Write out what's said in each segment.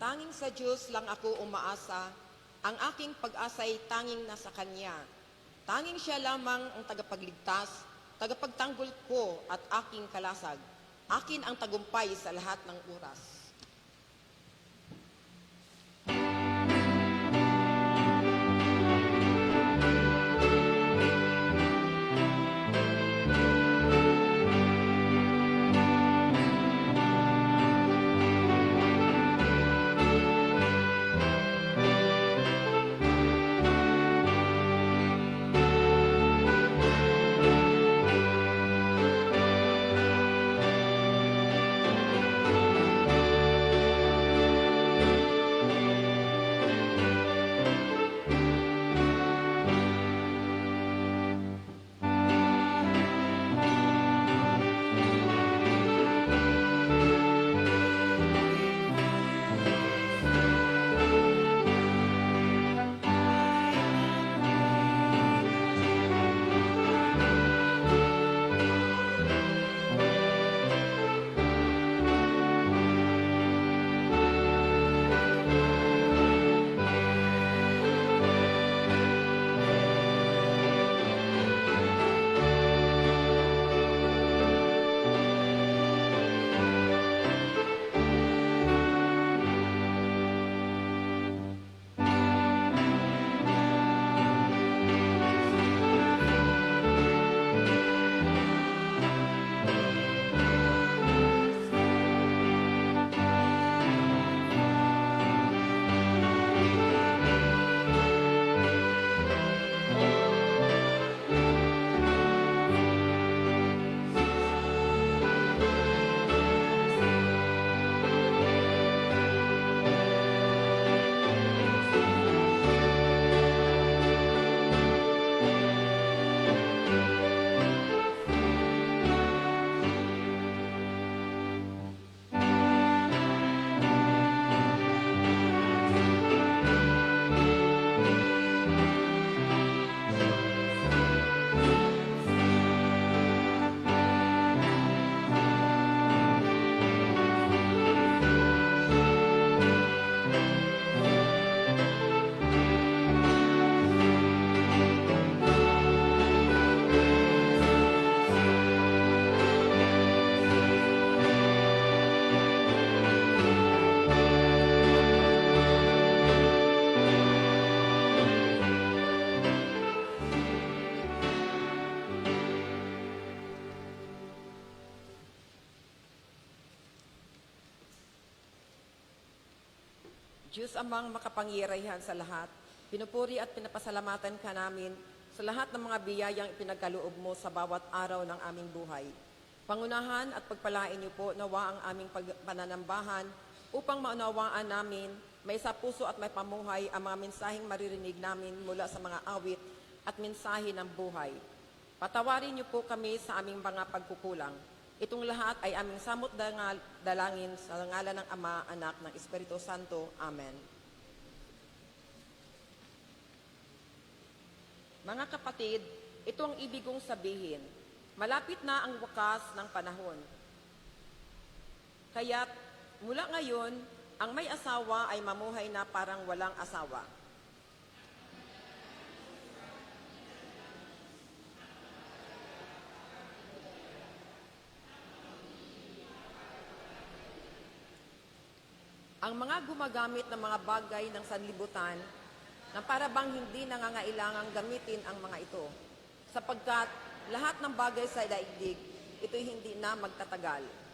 Tanging sa Diyos lang ako umaasa, ang aking pag-asa'y tanging nasa Kanya. Tanging Siya lamang ang tagapagligtas, tagapagtanggol ko at aking kalasag. Akin ang tagumpay sa lahat ng oras. Diyos amang makapangyarihan sa lahat, pinupuri at pinapasalamatan ka namin sa lahat ng mga biyayang ipinagkaloob mo sa bawat araw ng aming buhay. Pangunahan at pagpalain niyo po nawa ang aming pananambahan upang maunawaan namin may sa puso at may pamuhay ang mga mensaheng maririnig namin mula sa mga awit at mensahe ng buhay. Patawarin niyo po kami sa aming mga pagkukulang. Itong lahat ay aming samot dalangin sa ngalan ng Ama, Anak, ng Espiritu Santo. Amen. Mga kapatid, ito ang ibig kong sabihin. Malapit na ang wakas ng panahon. Kaya't mula ngayon, ang may asawa ay mamuhay na parang walang asawa. Ang mga gumagamit ng mga bagay ng sanlibutan na para bang hindi nangangailangang gamitin ang mga ito, sapagkat lahat ng bagay sa daigdig, ito'y hindi na magtatagal.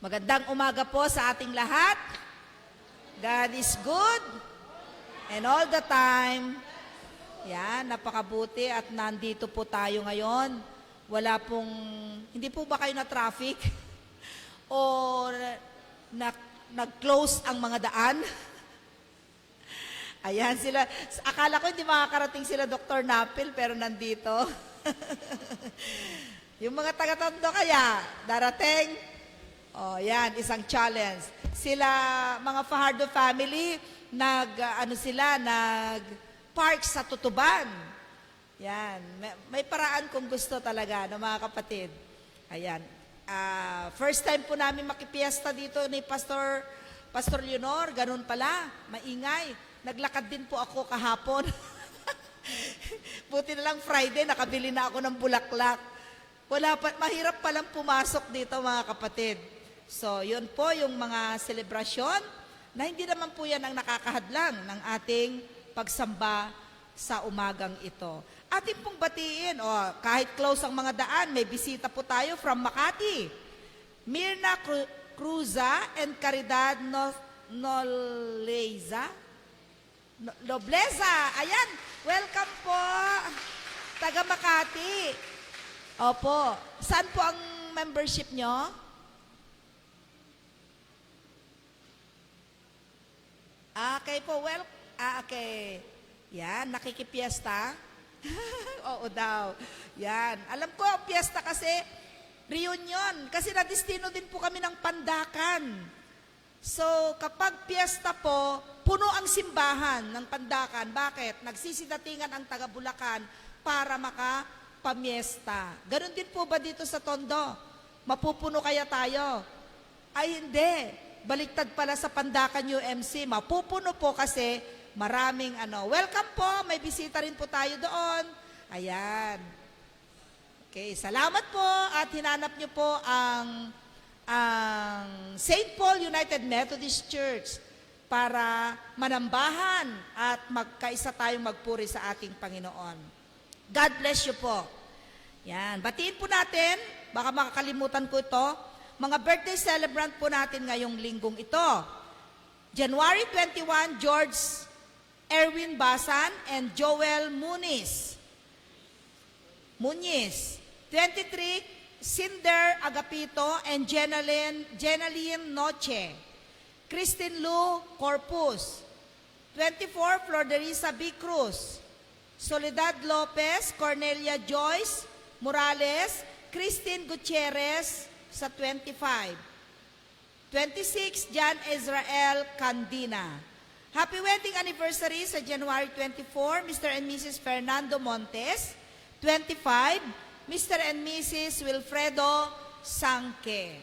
Magandang umaga po sa ating lahat. God is good And all the time, yan, napakabuti at nandito po tayo ngayon. Wala pong, hindi po ba kayo na traffic? O nag-close ang mga daan? Ayan sila. Akala ko hindi makakarating sila Dr. Napil, pero nandito. Yung mga taga-Tondo kaya, darating. Oh, yan, isang challenge. Sila, mga Fajardo family, nag-park sa Tutuban. Yan, may paraan kung gusto talaga ng mga kapatid. Ayan. First time po namin makipiesta dito ni Pastor Leonor, ganun pala, maingay. Naglakad din po ako kahapon. Buti na lang Friday, nakabili na ako ng bulaklak. Mahirap palang pumasok dito mga kapatid. So, yun po yung mga selebrasyon na hindi naman po yan ang nakakahadlang ng ating pagsamba sa umagang ito. Ating pong batiin, kahit close ang mga daan, may bisita po tayo from Makati. Mirna Cruza and Caridad Nobleza. Ayan, welcome po. Taga Makati. Opo. Saan po ang membership nyo? Okay po, okay. Yan, nakikipiesta. Oo daw. Yan. Alam ko, ang piyesta kasi, reunion. Kasi nadistino din po kami ng Pandakan. So, kapag piyesta po, puno ang simbahan ng Pandakan. Bakit? Nagsisidatingan ang taga Bulacan para makapamiesta. Ganon din po ba dito sa Tondo? Mapupuno kaya tayo? Ay, hindi. Baliktad pala sa Pandakan UMC. Mapupuno po kasi maraming Welcome po, may bisita rin po tayo doon. Ayan. Okay, salamat po at hinanap niyo po ang St. Paul United Methodist Church para manambahan at magkaisa tayong magpuri sa ating Panginoon. God bless you po. Yan, batiin po natin, baka makakalimutan ko ito, mga birthday celebrant po natin ngayong linggong ito. January 21, George Erwin Basan and Joel Muniz. 23, Cinder Agapito and Jenaline Noche. Christine Lu Corpus. 24, Florderisa B. Cruz. Soledad Lopez, Cornelia Joyce Morales, Christine Gutierrez sa 25. 26, Jan Israel Candina. Happy wedding anniversary sa January 24, Mr. and Mrs. Fernando Montes. 25, Mr. and Mrs. Wilfredo Sangke.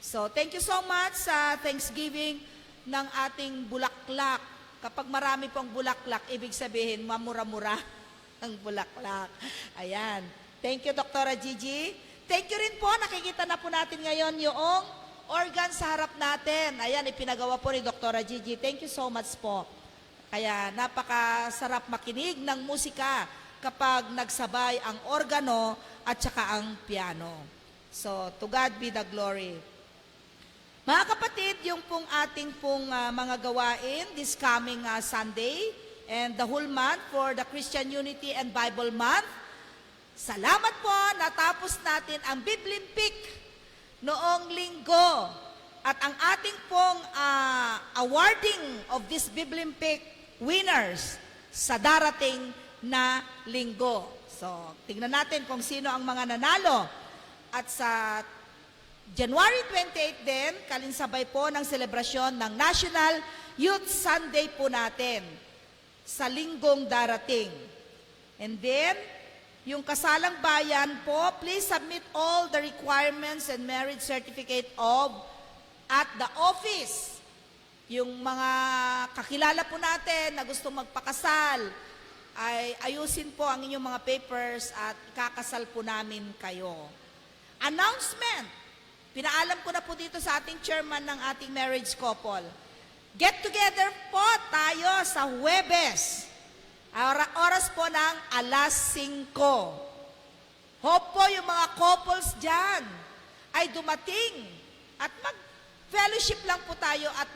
So, thank you so much sa Thanksgiving ng ating bulaklak. Kapag marami pong bulaklak, ibig sabihin, mamura-mura ang bulaklak. Ayan. Thank you, Dr. Gigi. Thank you rin po. Nakikita na po natin ngayon yung organ sa harap natin. Ayan, ipinagawa po ni Dr. Gigi. Thank you so much po. Kaya napakasarap makinig ng musika kapag nagsabay ang organo at saka ang piano. So, to God be the glory. Mga kapatid, yung pong ating pong mga gawain this coming Sunday and the whole month for the Christian Unity and Bible Month. Salamat po, natapos natin ang Biblimpik noong linggo. At ang ating pong awarding of this Biblimpik winners sa darating na linggo. So, tingnan natin kung sino ang mga nanalo. At sa January 28 din, kalinsabay po ng selebrasyon ng National Youth Sunday po natin sa linggong darating. And then, yung kasalang bayan po, please submit all the requirements and marriage certificate at the office. Yung mga kakilala po natin na gustong magpakasal, ay ayusin po ang inyong mga papers at kakasal po namin kayo. Announcement. Pinaalam ko na po dito sa ating chairman ng ating marriage couple. Get together po tayo sa Huwebes. Oras po ng 5:00. Hope po yung mga couples dyan ay dumating at mag-fellowship lang po tayo at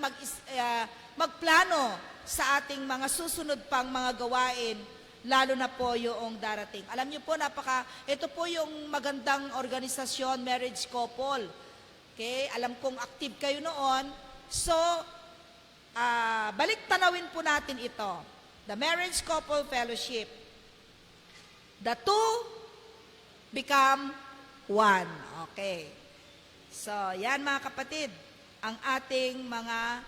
magplano sa ating mga susunod pang mga gawain, lalo na po yung darating. Alam niyo po, ito po yung magandang organisasyon, marriage couple. Okay, alam kong active kayo noon. So, balik tanawin po natin ito. The Marriage Couple Fellowship. The two become one. Okay. So, yan mga kapatid, ang ating mga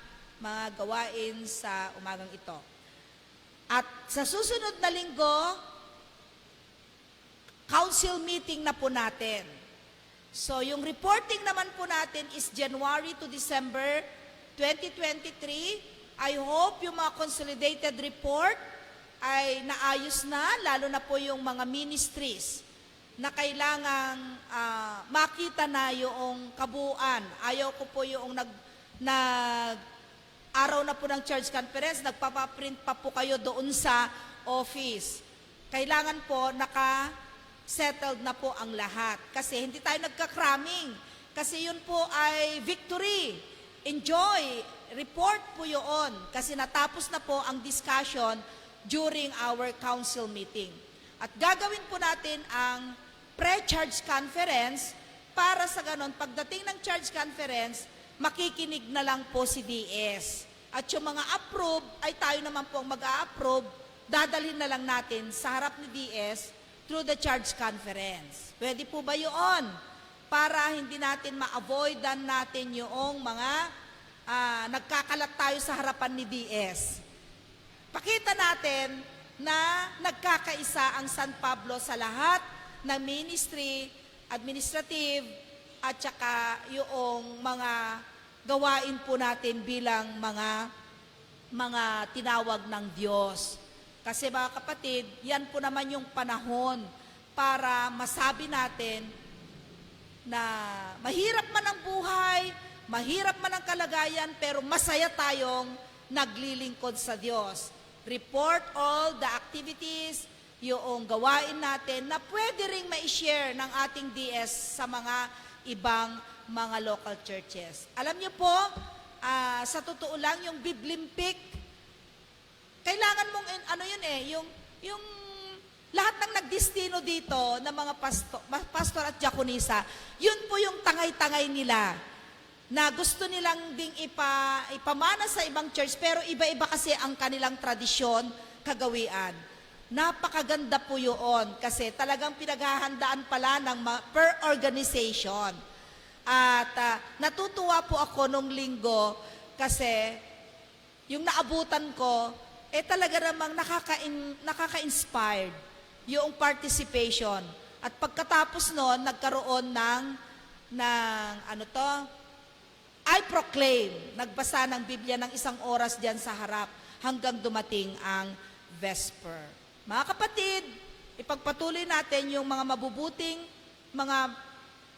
gawain sa umagang ito. At sa susunod na linggo, council meeting na po natin. So, yung reporting naman po natin is January to December 2023. I hope yung mga consolidated report ay naayos na, lalo na po yung mga ministries na kailangang makita na yung kabuuan. Ayaw ko po yung araw na po ng church conference, nagpapaprint pa po kayo doon sa office. Kailangan po settled na po ang lahat. Kasi hindi tayo nagka-cramming. Kasi yun po ay victory. Enjoy. Report po yun. Kasi natapos na po ang discussion during our council meeting. At gagawin po natin ang pre-charge conference para sa ganon, pagdating ng charge conference, makikinig na lang po si DS. At yung mga approve, ay tayo naman po ang mag-a-approve, dadalhin na lang natin sa harap ni DS through the charge conference. Pwede po ba yun? Para hindi natin ma-avoidan natin yung mga nagkakalat tayo sa harapan ni DS. Pakita natin na nagkakaisa ang San Pablo sa lahat ng ministry, administrative, at saka yung mga gawain po natin bilang mga tinawag ng Diyos. Kasi mga kapatid, yan po naman yung panahon para masabi natin na mahirap man ang buhay, mahirap man ang kalagayan, pero masaya tayong naglilingkod sa Diyos. Report all the activities, yung gawain natin na pwede ring ma-share ng ating DS sa mga ibang mga local churches. Alam niyo po, sa totoo lang, yung Biblimpik, kailangan mong, yung lahat ng nagdestino dito ng mga pastor at diakonisa, yun po yung tangay-tangay nila na gusto nilang ding ipamana sa ibang church, pero iba-iba kasi ang kanilang tradisyon, kagawian. Napakaganda po yun kasi talagang pinaghahandaan pala ng per organization. At natutuwa po ako nung linggo kasi yung naabutan ko, talaga namang nakaka-inspired yung participation. At pagkatapos nun, nagkaroon ng I proclaim, nagbasa ng Biblia ng 1 oras diyan sa harap hanggang dumating ang Vesper. Mga kapatid, ipagpatuloy natin yung mga mabubuting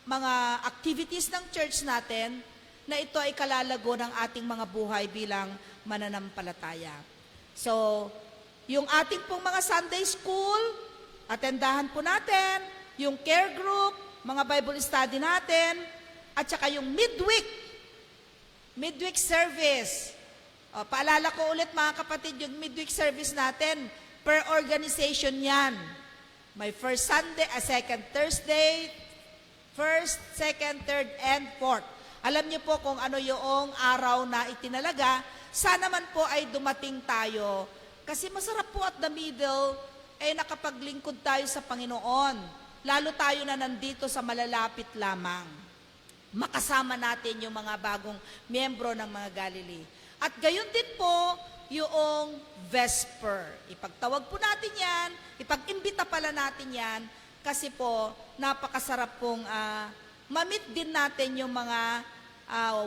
mga activities ng church natin na ito ay kalalago ng ating mga buhay bilang mananampalataya. So, yung ating pong mga Sunday school, atendahan po natin, yung care group, mga Bible study natin, at saka yung midweek service. Paalala ko ulit mga kapatid, yung midweek service natin, per organization yan. May first Sunday, second Thursday, first, second, third, and fourth. Alam niyo po kung ano yung araw na itinalaga, sana man po ay dumating tayo. Kasi masarap po at the middle, nakapaglingkod tayo sa Panginoon. Lalo tayo na nandito sa malalapit lamang. Makasama natin yung mga bagong miyembro ng mga Galilee. At gayon din po yung Vesper. Ipagtawag po natin yan, ipag-imbita pala natin yan, kasi po napakasarap pong ma-meet din natin yung mga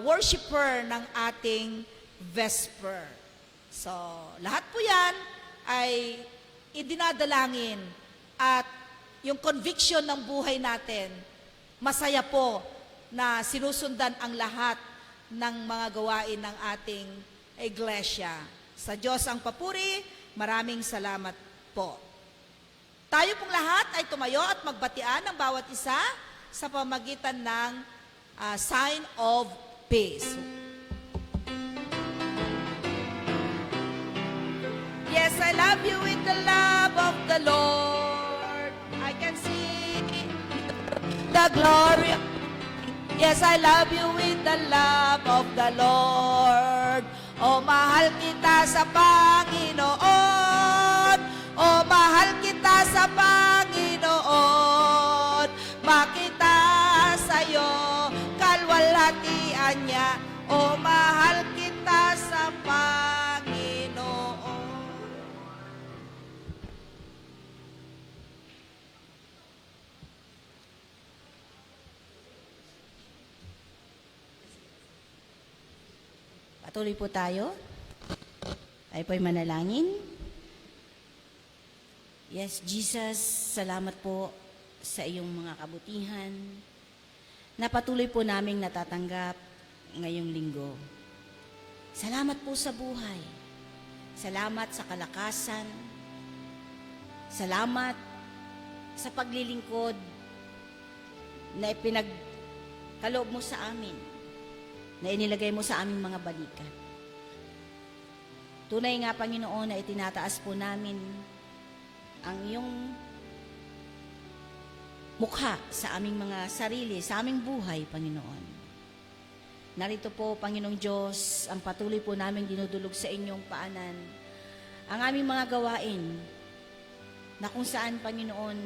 worshiper ng ating Vesper. So, lahat po yan ay idinadalangin at yung conviction ng buhay natin, masaya po na sinusundan ang lahat ng mga gawain ng ating iglesia. Sa Diyos ang papuri, maraming salamat po. Tayo pong lahat ay tumayo at magbatian ng bawat isa sa pamagitan ng sign of peace. Yes, I love you with the love of the Lord. I can see the glory. Yes, I love you with the love of the Lord. O mahal kita sa Panginoon. O mahal kita sa Panginoon. Makita sa'yo kalwalhatian niya. O mahal kita sa Panginoon. Patuloy po tayo. Tayo po'y manalangin. Yes, Jesus, salamat po sa iyong mga kabutihan na patuloy po naming natatanggap ngayong linggo. Salamat po sa buhay. Salamat sa kalakasan. Salamat sa paglilingkod na ipinagkaloob mo sa amin, na inilagay mo sa aming mga balikat. Tunay nga, Panginoon, na itinataas po namin ang iyong mukha sa aming mga sarili, sa aming buhay, Panginoon. Narito po, Panginoong Diyos, ang patuloy po namin dinudulog sa inyong paanan, ang aming mga gawain, na kung saan, Panginoon,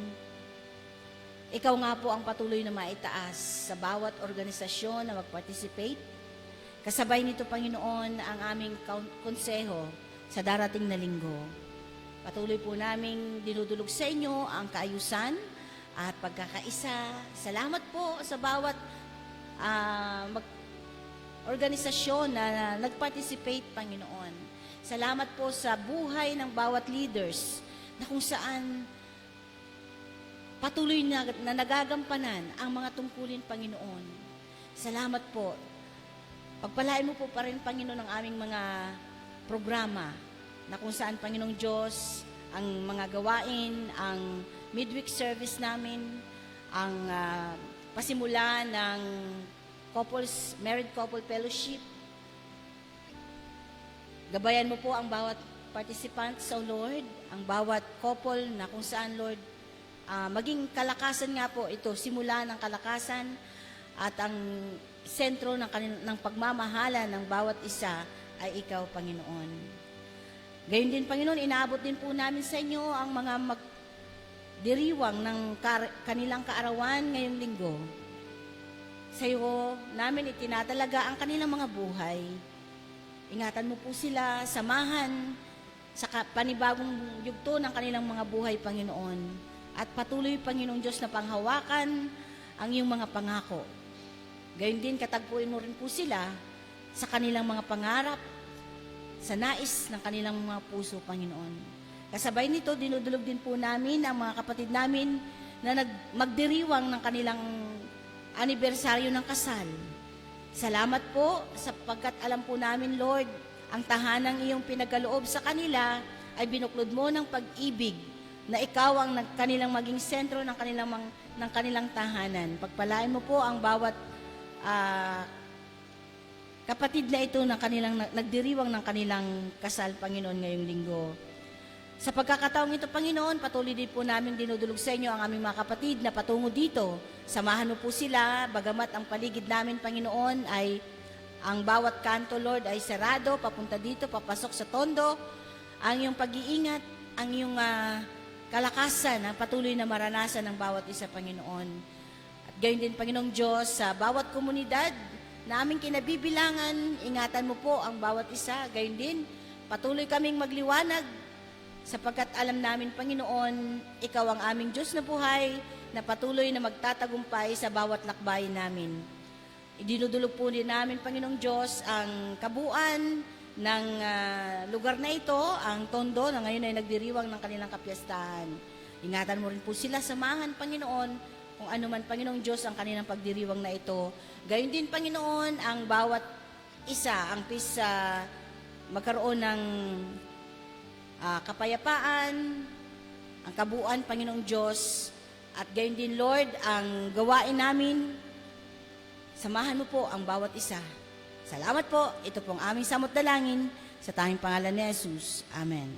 ikaw nga po ang patuloy na maitaas sa bawat organisasyon na mag-participate. Kasabay nito, Panginoon, ang aming konseho sa darating na linggo. Patuloy po naming dinudulog sa inyo ang kaayusan at pagkakaisa. Salamat po sa bawat organisasyon na nag-participate, Panginoon. Salamat po sa buhay ng bawat leaders na kung saan patuloy na nagagampanan ang mga tungkulin, Panginoon. Salamat po. Pagpalain mo po pa rin, Panginoon, ang aming mga programa na kung saan, Panginoong Diyos, ang mga gawain, ang midweek service namin, ang pasimula ng Married Couple Fellowship. Gabayan mo po ang bawat participant sa Lord, ang bawat couple na kung saan, Lord, maging kalakasan nga po ito, simula ng kalakasan at ang sentro ng pagmamahala ng bawat isa ay ikaw, Panginoon. Gayon din, Panginoon, inaabot din po namin sa inyo ang mga magdiriwang ng kanilang kaarawan ngayong linggo. Sa iyo namin itinatalaga ang kanilang mga buhay. Ingatan mo po sila, samahan sa panibagong yugto ng kanilang mga buhay, Panginoon. At patuloy, Panginoong Diyos, na panghawakan ang iyong mga pangako. Gayon din, katagpuin mo rin po sila sa kanilang mga pangarap, sa nais ng kanilang mga puso, Panginoon. Kasabay nito, dinudulog din po namin ang mga kapatid namin na magdiriwang ng kanilang anibersaryo ng kasal. Salamat po sapagkat alam po namin, Lord, ang tahanang iyong pinagkaloob sa kanila ay binuklod mo ng pag-ibig na ikaw ang kanilang maging sentro ng kanilang tahanan. Pagpalain mo po ang bawat kapatid na ito na kanilang nagdiriwang ng kanilang kasal, Panginoon, ngayong linggo. Sa pagkakataong ito, Panginoon, patuloy din po namin dinudulog sa inyo ang aming mga kapatid na patungo dito. Samahan mo po sila, bagamat ang paligid namin, Panginoon, ay ang bawat kanto, Lord, ay sarado, papunta dito, papasok sa tondo. Ang iyong pag-iingat, ang iyong kalakasan na patuloy na maranasan ng bawat isa, Panginoon. At gayon din, Panginoong Diyos, sa bawat komunidad na aming kinabibilangan, ingatan mo po ang bawat isa. Gayon din, patuloy kaming magliwanag sapagkat alam namin, Panginoon, ikaw ang aming Diyos na buhay na patuloy na magtatagumpay sa bawat lakbay namin. Idinudulog po din namin, Panginoong Diyos, ang kabuuan ng lugar na ito, ang tondo na ngayon ay nagdiriwang ng kanilang kapiyastahan. Ingatan mo rin po sila, samahan, Panginoon, kung ano man, Panginoong Diyos, ang kanilang pagdiriwang na ito. Gayon din, Panginoon, ang bawat isa, ang magkaroon ng kapayapaan, ang kabuuan, Panginoong Diyos, at gayon din, Lord, ang gawain namin, samahan mo po ang bawat isa. Salamat po, ito pong aming samot dalangin, sa tanging pangalan ni Jesus. Amen.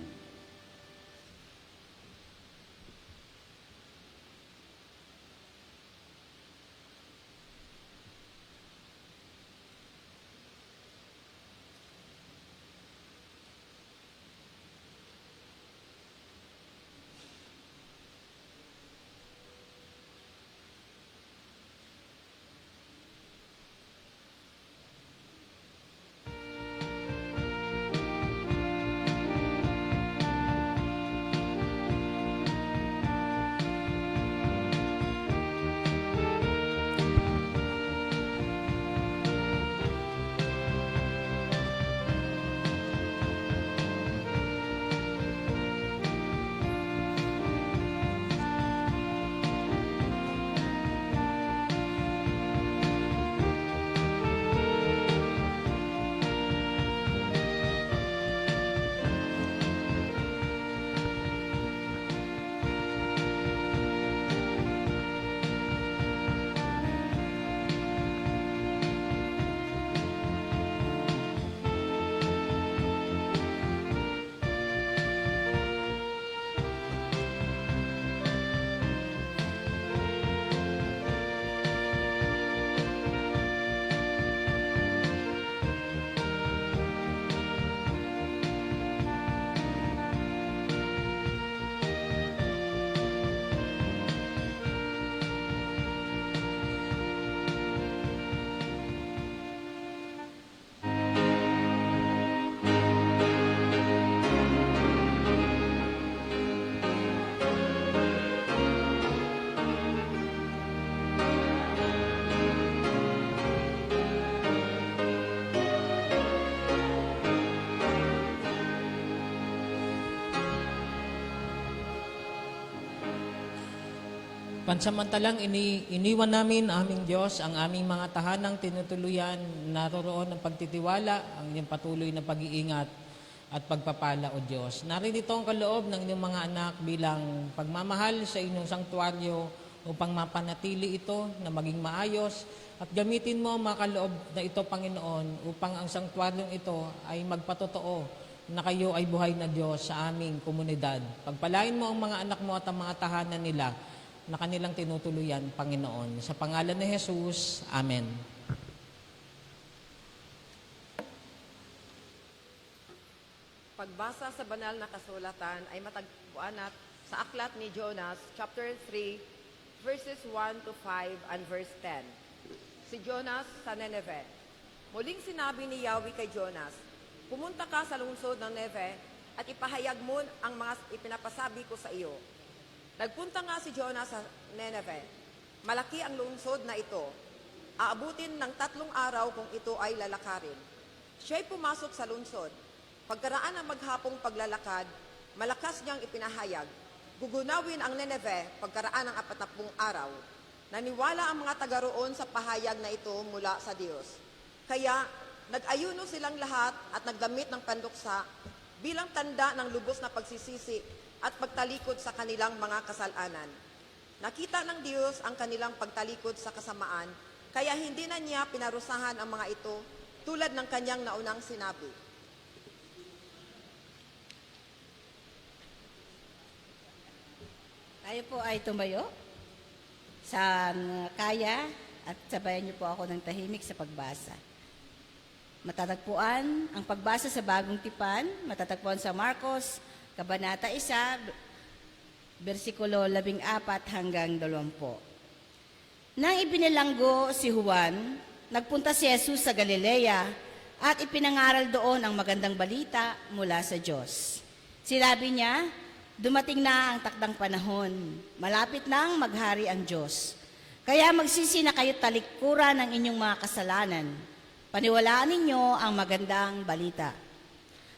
Pansamantalang iniwan namin aming Diyos ang aming mga tahanang tinutuluyan, naroroon ang pagtitiwala, ang inyong patuloy na pag-iingat at pagpapala o Diyos. Narinito ang kaloob ng inyong mga anak bilang pagmamahal sa inyong sanktuaryo upang mapanatili ito na maging maayos at gamitin mo ang mga kaloob na ito, Panginoon, upang ang sanktuaryong ito ay magpatotoo na kayo ay buhay na Diyos sa aming komunidad. Pagpalain mo ang mga anak mo at ang mga tahanan nila na kanilang tinutuluyan, Panginoon. Sa pangalan ni Jesus, Amen. Pagbasa sa banal na kasulatan ay matagpuan at sa aklat ni Jonas, chapter 3, verses 1 to 5 and verse 10. Si Jonas sa Nineveh. Muling sinabi ni Yahweh kay Jonas, pumunta ka sa lungsod ng Nineveh at ipahayag mo ang mga ipinapasabi ko sa iyo. Nagpunta nga si Jonas sa Nineveh. Malaki ang lungsod na ito. Aabutin ng 3 araw kung ito ay lalakarin. Siya'y pumasok sa lungsod. Pagkaraan ng maghapong paglalakad, malakas niyang ipinahayag. Gugunawin ang Nineveh pagkaraan ng 40 araw. Naniwala ang mga taga roon sa pahayag na ito mula sa Diyos. Kaya nag-ayuno silang lahat at nagdamit ng panduksa bilang tanda ng lubos na pagsisisi at pagtalikod sa kanilang mga kasalanan. Nakita ng Diyos ang kanilang pagtalikod sa kasamaan, kaya hindi na niya pinarusahan ang mga ito tulad ng kanyang naunang sinabi. Tayo po ay tumayo sa kaya at sabayan niyo po ako ng tahimik sa pagbasa. Matatagpuan ang pagbasa sa Bagong Tipan, matatagpuan sa Marcos, Kabanata 1, versikulo 14 hanggang 20. Nang ibinilanggo si Juan, nagpunta si Jesus sa Galilea at ipinangaral doon ang magandang balita mula sa Diyos. Sinabi niya, dumating na ang takdang panahon, malapit nang maghari ang Diyos. Kaya magsisi na kayo talikuran ng inyong mga kasalanan. Paniwalaan ninyo ang magandang balita.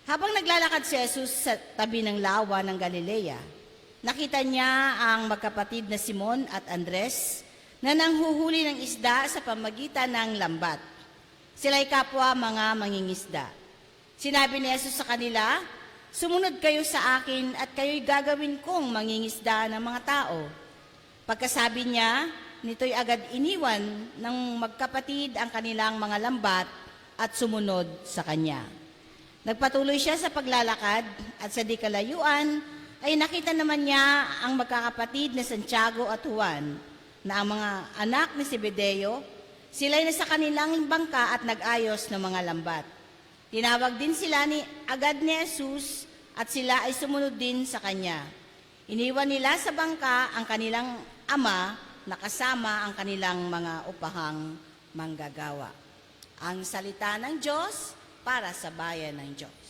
Habang naglalakad si Jesus sa tabi ng lawa ng Galilea, nakita niya ang magkapatid na Simon at Andres na nanghuhuli ng isda sa pamagitan ng lambat. Sila'y kapwa mga mangingisda. Sinabi ni Jesus sa kanila, sumunod kayo sa akin at kayo'y gagawin kong mangingisda ng mga tao. Pagkasabi niya, nito'y agad iniwan ng magkapatid ang kanilang mga lambat at sumunod sa kanya. Nagpatuloy siya sa paglalakad at sa di kalayuan ay nakita naman niya ang magkakapatid na Santiago at Juan na ang mga anak ni Zebedeo. Sila'y nasa kanilang bangka at nag-ayos ng mga lambat. Tinawag din sila agad ni Jesus at sila ay sumunod din sa kanya. Iniwan nila sa bangka ang kanilang ama na kasama ang kanilang mga upahang manggagawa. Ang salita ng Diyos para sa bayan ng Diyos.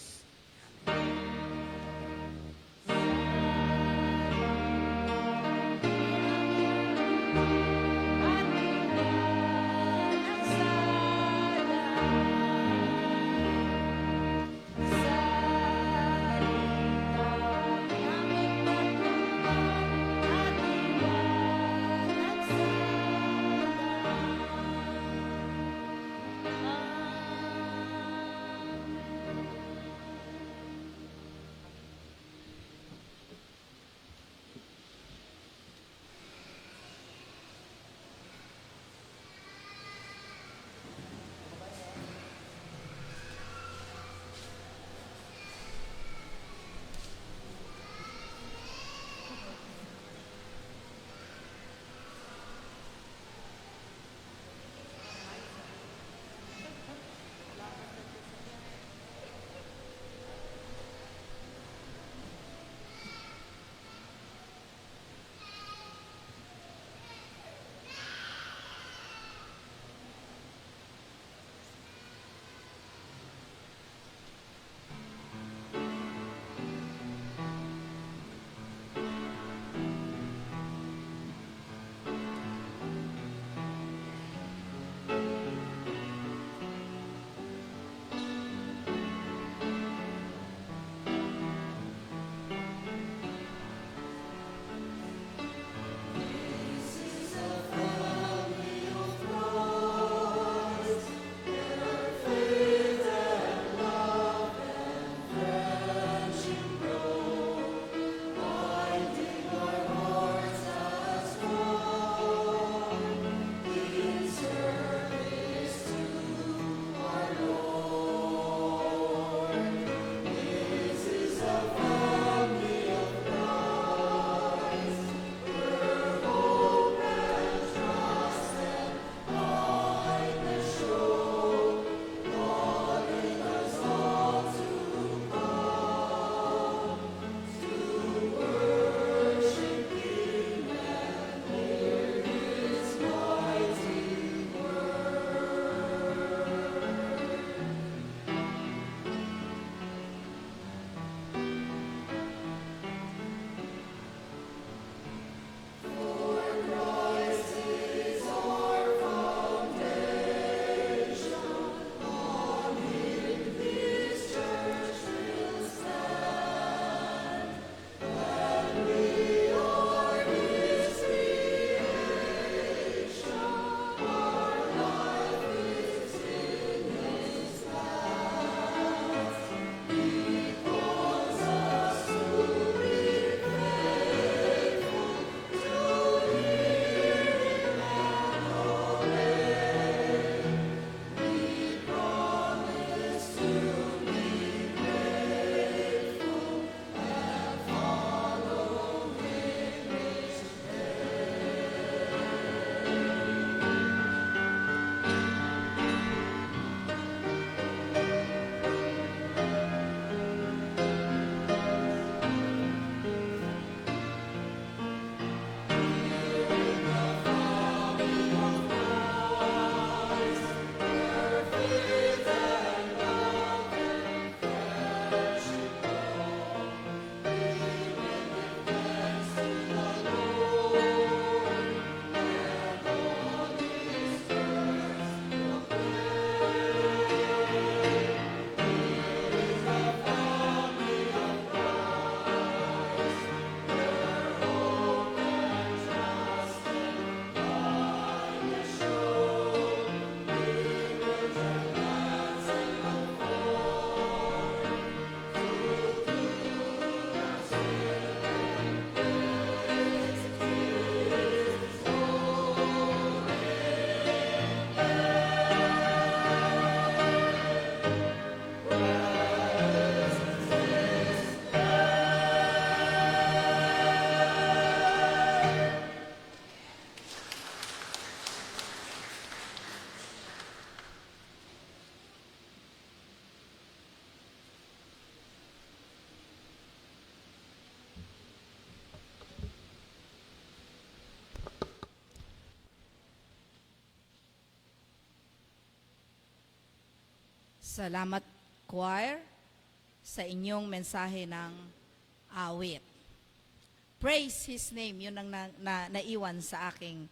Salamat, choir, sa inyong mensahe ng awit. Praise His name, yun ang naiwan sa aking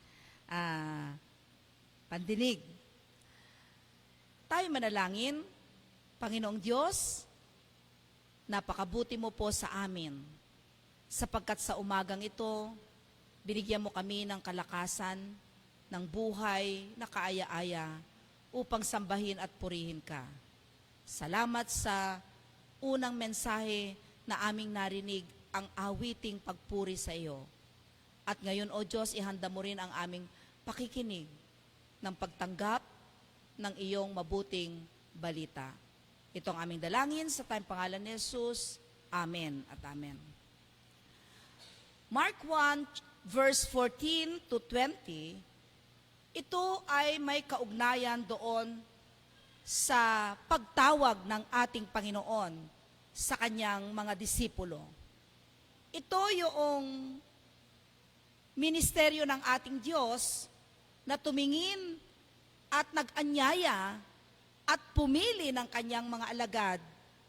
pandinig. Tayo manalangin. Panginoong Diyos, napakabuti mo po sa amin, sapagkat sa umagang ito, binigyan mo kami ng kalakasan, ng buhay na kaaya-aya, upang sambahin at purihin ka. Salamat sa unang mensahe na aming narinig, ang awiting pagpuri sa iyo. At ngayon, O Diyos, ihanda mo rin ang aming pakikinig ng pagtanggap ng iyong mabuting balita. Ito ang aming dalangin sa tayong pangalan ni Jesus. Amen at amen. Mark 1, verse 14 to 20, ito ay may kaugnayan doon sa pagtawag ng ating Panginoon sa kanyang mga disipulo. Ito yung ministeryo ng ating Diyos na tumingin at nag-anyaya at pumili ng kanyang mga alagad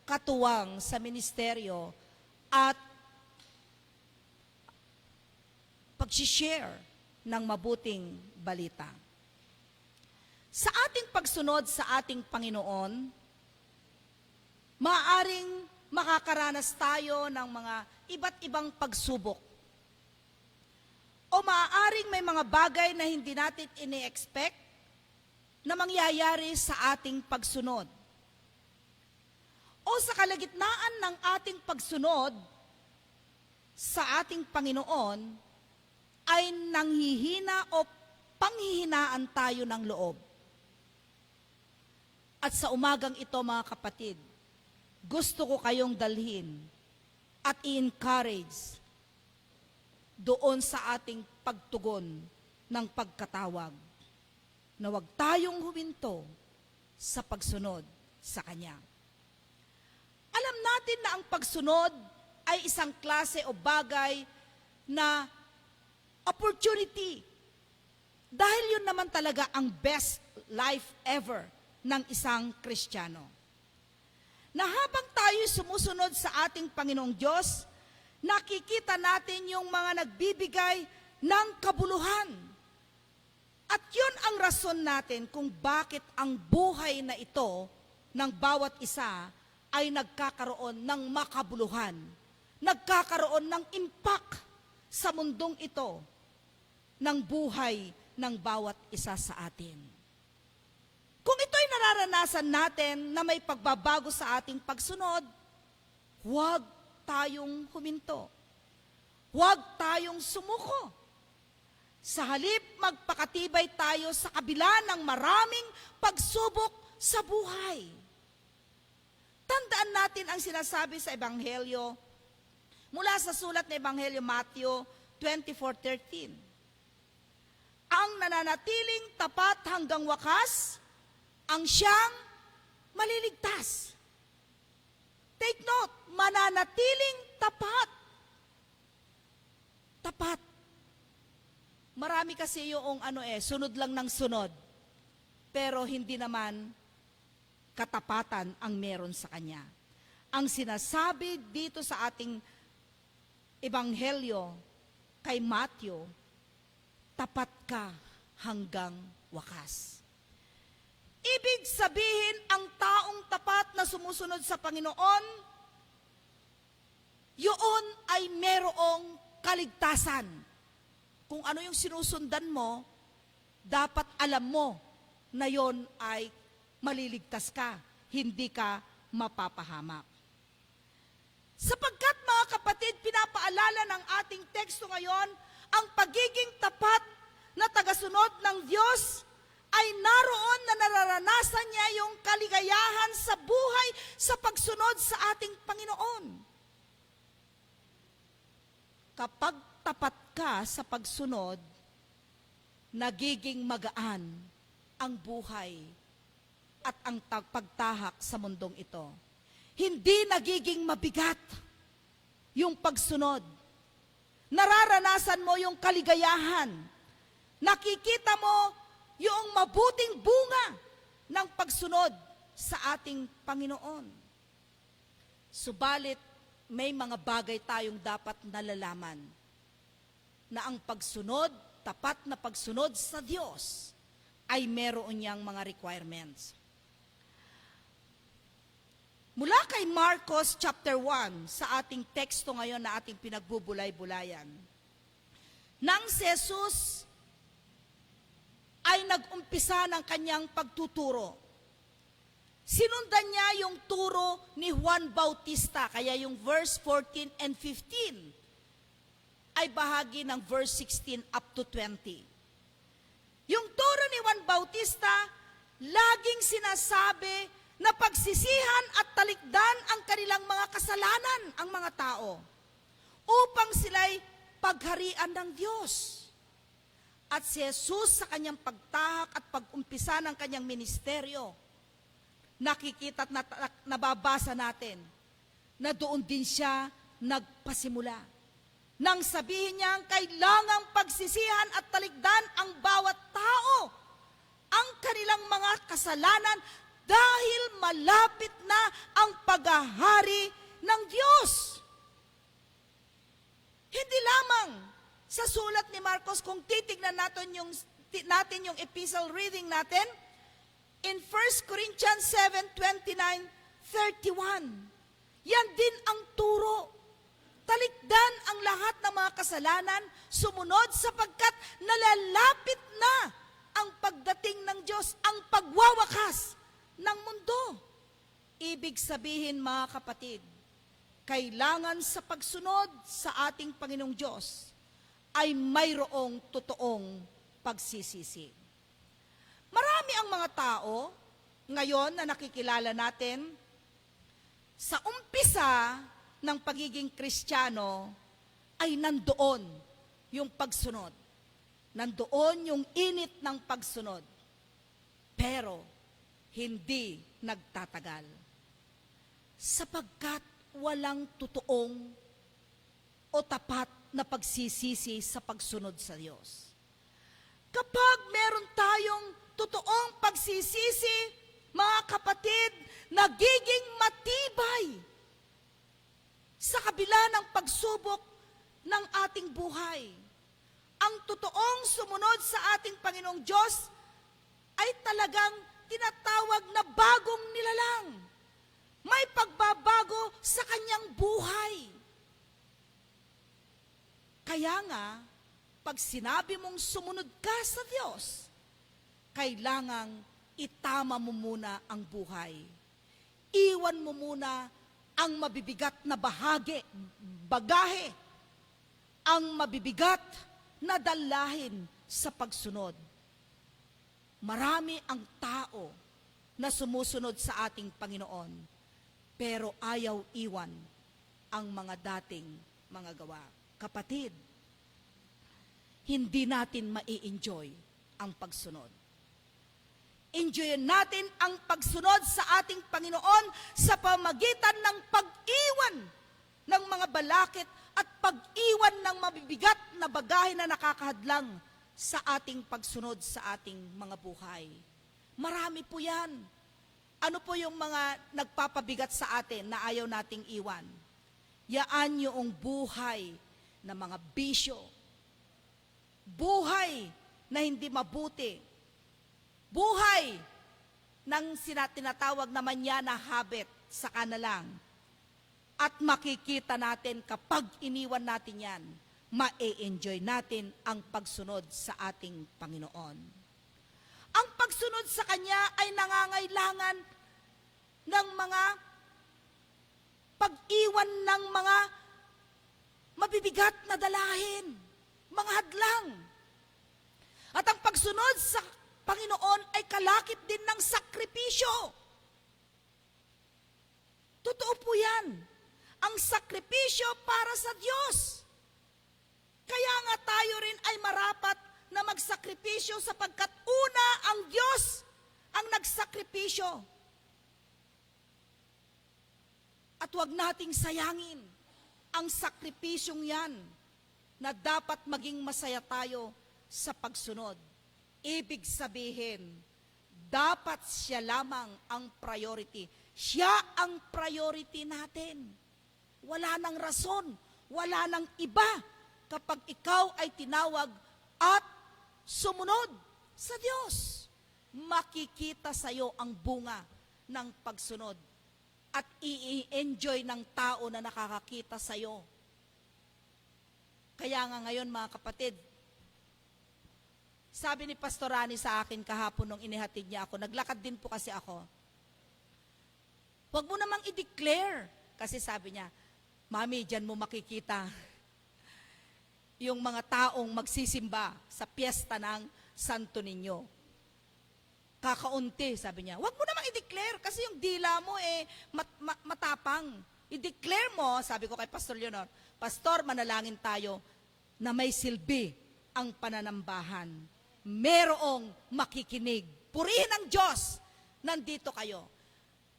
katuwang sa ministeryo at pag-share ng mabuting balita. Sa ating pagsunod sa ating Panginoon, maaaring makakaranas tayo ng mga iba't ibang pagsubok. O maaaring may mga bagay na hindi natin ini-expect na mangyayari sa ating pagsunod. O sa kalagitnaan ng ating pagsunod sa ating Panginoon, ay nanghihina o panghihinaan tayo ng loob. At sa umagang ito, mga kapatid, gusto ko kayong dalhin at i-encourage doon sa ating pagtugon ng pagkatawag na huwag tayong huminto sa pagsunod sa Kanya. Alam natin na ang pagsunod ay isang klase o bagay na opportunity. Dahil yun naman talaga ang best life ever ng isang Kristiyano. Na habang tayo sumusunod sa ating Panginoong Diyos, nakikita natin yung mga nagbibigay ng kabuluhan. At yun ang rason natin kung bakit ang buhay na ito ng bawat isa ay nagkakaroon ng makabuluhan, nagkakaroon ng impact sa mundong ito ng buhay ng bawat isa sa atin. Kung ito'y nararanasan natin na may pagbabago sa ating pagsunod, huwag tayong huminto. Huwag tayong sumuko. Sa halip, magpakatibay tayo sa kabila ng maraming pagsubok sa buhay. Tandaan natin ang sinasabi sa Ebanghelyo mula sa sulat ng Ebanghelyo Matthew 24:13. Ang nananatiling tapat hanggang wakas, ang siyang maliligtas. Take note, mananatiling tapat. Tapat. Marami kasi yung sunod lang ng sunod. Pero hindi naman katapatan ang meron sa kanya. Ang sinasabi dito sa ating Ebanghelyo kay Matthew, tapat ka hanggang wakas. Ibig sabihin, ang taong tapat na sumusunod sa Panginoon, yun ay merong kaligtasan. Kung ano yung sinusundan mo, dapat alam mo na yon ay maliligtas ka, hindi ka mapapahamak. Sapagkat mga kapatid, pinapaalala ng ating teksto ngayon, ang pagiging tapat na tagasunod ng Diyos ay naroon na nararanasan niya yung kaligayahan sa buhay sa pagsunod sa ating Panginoon. Kapag tapat ka sa pagsunod, nagiging magaan ang buhay at ang pagtahak sa mundong ito. Hindi nagiging mabigat yung pagsunod. Nararanasan mo yung kaligayahan. Nakikita mo yung mabuting bunga ng pagsunod sa ating Panginoon. Subalit, may mga bagay tayong dapat nalalaman na ang pagsunod, tapat na pagsunod sa Diyos ay meron niyang mga requirements. Mula kay Marcos chapter 1 sa ating teksto ngayon na ating pinagbubulay-bulayan. Nang si Jesus ay nag-umpisa ng kanyang pagtuturo, sinundan niya yung turo ni Juan Bautista, kaya yung verse 14 and 15 ay bahagi ng verse 16 up to 20. Yung turo ni Juan Bautista, laging sinasabi na pagsisihan at talikdan ang kanilang mga kasalanan, ang mga tao, upang sila'y pagharian ng Diyos. At si Jesus sa kanyang pagtahak at pag-umpisa ng kanyang ministeryo, nakikita at nababasa natin na doon din siya nagpasimula. Nang sabihin niya, kailangang pagsisihan at talikdan ang bawat tao ang kanilang mga kasalanan dahil malapit na ang paghahari ng Diyos. Hindi lamang sa sulat ni Marcos, kung titignan natin yung epistle reading natin, in 1 Corinthians 7:29-31, yan din ang turo. Talikdan ang lahat ng mga kasalanan, sumunod sapagkat nalalapit na ang pagdating ng Diyos, ang pagwawakas ng mundo. Ibig sabihin, mga kapatid, kailangan sa pagsunod sa ating Panginoong Diyos ay mayroong totoong pagsisisi. Marami ang mga tao ngayon na nakikilala natin, sa umpisa ng pagiging Kristiyano ay nandoon yung pagsunod. Nandoon yung init ng pagsunod. Pero hindi nagtatagal. Sapagkat walang totoong o tapat na pagsisisi sa pagsunod sa Diyos. Kapag meron tayong totoong pagsisisi, mga kapatid, nagiging matibay sa kabila ng pagsubok ng ating buhay. Ang totoong sumunod sa ating Panginoong Diyos ay talagang tinatawag na bagong nilalang. May pagbabago sa kanyang buhay. Kaya nga, pag sinabi mong sumunod ka sa Diyos, kailangang itama mo muna ang buhay. Iwan mo muna ang mabibigat na bagahe, ang mabibigat na dalahin sa pagsunod. Marami ang tao na sumusunod sa ating Panginoon, pero ayaw iwan ang mga dating mga gawa. Kapatid, hindi natin mai-enjoy ang pagsunod. Enjoyin natin ang pagsunod sa ating Panginoon sa pamagitan ng pag-iwan ng mga balakid at pag-iwan ng mabibigat na bagahe na nakakahadlang sa ating pagsunod sa ating mga buhay. Marami po yan. Ano po yung mga nagpapabigat sa atin na ayaw nating iwan? Yaan yung buhay na mga bisyo. Buhay na hindi mabuti. Buhay ng tinatawag naman niya na habit sa kanalang. At makikita natin kapag iniwan natin yan, ma-enjoy natin ang pagsunod sa ating Panginoon. Ang pagsunod sa Kanya ay nangangailangan ng mga pag-iwan ng mga mabibigat na dalahin, mga hadlang. At ang pagsunod sa Panginoon ay kalakip din ng sakripisyo. Totoo po yan. Ang sakripisyo para sa Diyos. Kaya nga tayo rin ay marapat na magsakripisyo sapagkat una ang Diyos ang nagsakripisyo. At huwag nating sayangin ang sakripisyong yan na dapat maging masaya tayo sa pagsunod. Ibig sabihin, Dapat siya lamang ang priority. Siya ang priority natin. Wala nang rason, wala nang iba kapag ikaw ay tinawag at sumunod sa Diyos. Makikita sa iyo ang bunga ng pagsunod at i-enjoy ng tao na nakakakita sa iyo. Kaya nga ngayon mga kapatid, sabi ni Pastor Rani sa akin kahapon nung inihatid niya ako, naglakad din po kasi ako. Huwag mo namang i-declare. Kasi sabi niya, Mami, dyan mo makikita yung mga taong magsisimba sa piyesta ng Santo Niño. Kakaunti, sabi niya. Huwag mo namang i-declare kasi yung dila mo matapang. I-declare mo, sabi ko kay Pastor Leonor, Pastor, manalangin tayo na may silbi ang pananambahan. Merong makikinig. Purihin ang Diyos. Nandito kayo.